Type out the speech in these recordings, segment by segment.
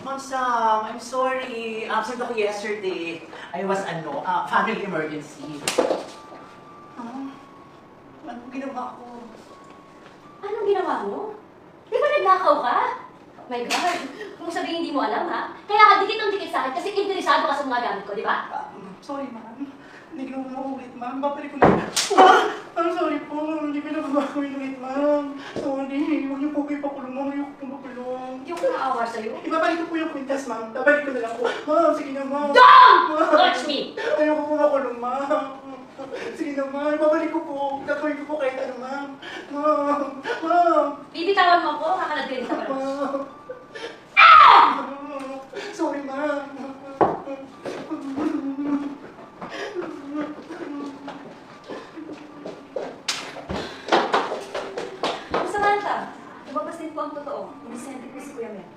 Ma'am Sam, I'm sorry. Absent ako yesterday. I was, family emergency. Anong ginawa ko? Anong ginawa mo? Di ba nagnakaw ka? Oh my God, kung sabihin hindi mo alam ha? Kaya ka dikit ng dikit sa akin kasi interesado ka sa mga gamit ko, di ba? Sorry, ma'am. Hindi ko na ulit, ma'am. Babalik ko lang. I'm sorry po. Hindi ko na gagawin ulit, ma'am. Sorry. Huwag niyo po kayo pakulong, ma'am. Ayoko po makulong. Hindi ko naawa sa'yo. Ibabalik ko po yung kwintas, ma'am. Babalik ko na lang po. Ma'am, sige na, ma'am. Don't touch me! Ayoko po makulong, ma'am. Sige na, ma'am. Babalik ko po. Gagawin ko po kahit ano, ma'am. Ma'am. Ma'am. Bibitawan mo ako, kakalagay sa pala. Ma'am. Sorry, ma'am. Samantha, lumabas din po ang totoo. Inisente ko si Kuya Mel.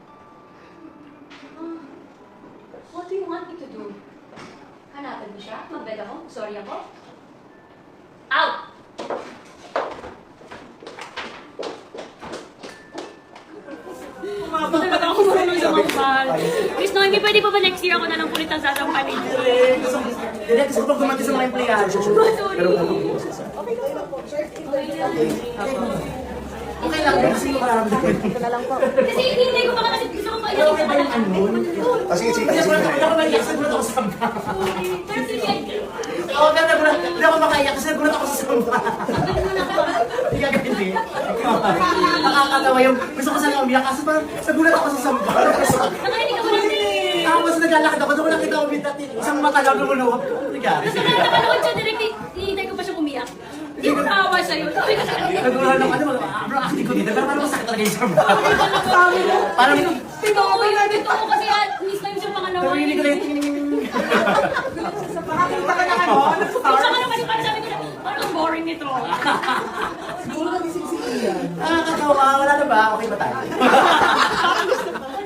What do you want me to do? Hanapin mo siya? Magbed ako? Sorry ako? Out! Hindi talaga ako marunong sumampal. Miss no, hindi pwede pa ba next year ako na lang ulit ang sasampalin? Hindi, gusto ko pag gumanti sa mga empleyado. Okay lang, kasi yung mararamdaman. Kasi hindi ko pa kasi gusto ko maiyak sa kanila. Sige. Ako naiyak sa gulat ako sa samba. Pero sige, Oo, hindi ako makaiyak kasi nagulat ako sa samba. Hindi ka hindi. Nakakatawa yung gusto ko sana umiyak kasi parang nagulat ako sa samba. nakarinig ako lang eh. Tapos naglalakad ako, doon ko nakita ko bitat. Isang mata lang lumuluwag. Ano nangyari? Basta nakapanood siya direct, hinihintay ko pa siya umiyak. Hindi ko naawa sa'yo. Sabi ko sa kanila. Nagulat ako, bro, acting ko dito. Pero parang masakit talaga yung samba. Parang Totoo ko yun. Totoo ko kasi miss na yung siyang pangalawa. pero hindi ko lang nakakita ka na ano? Yung sa ano kasi parang sabi ko na, parang ang boring nito. Nakakatawa, wala na ba? Okay ba tayo?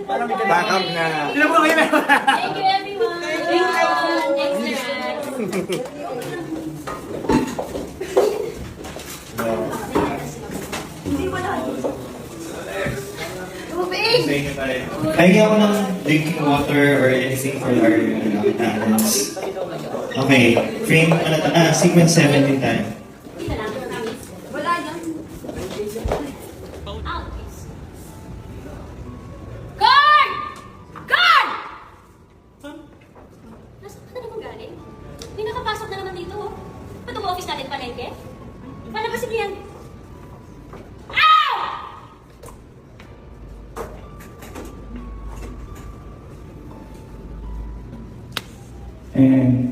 Parang may ganun. Back up na. Hindi na po kayo meron. Thank you everyone. Thank you. Next time. Hindi wala. Tubig! Lagyan ako ng drinking water or anything for our talents. Okay, frame, sequence 17 tayo. Hindi na lang. Wala yan. Out, please. Guard! Guard! Nasaan ka na naman galing? May nakapasok na naman dito. Oh. Ba't ang office natin palengke? Paano ba si Brian? Ow! And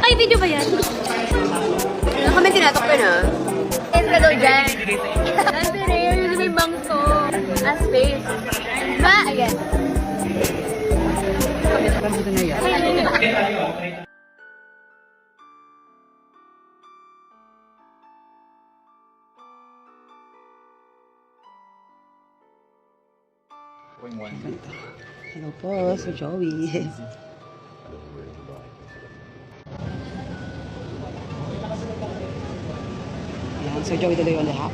Ay, video ba yan? Ano kami tinatok ka na? Yes, ka daw dyan. Kasi rare, yun may bangso. Ah, space. Ba? Ayan. Dito na yan. Hello po, Sir Joey. Yan, Sir Joey tuloy on the house.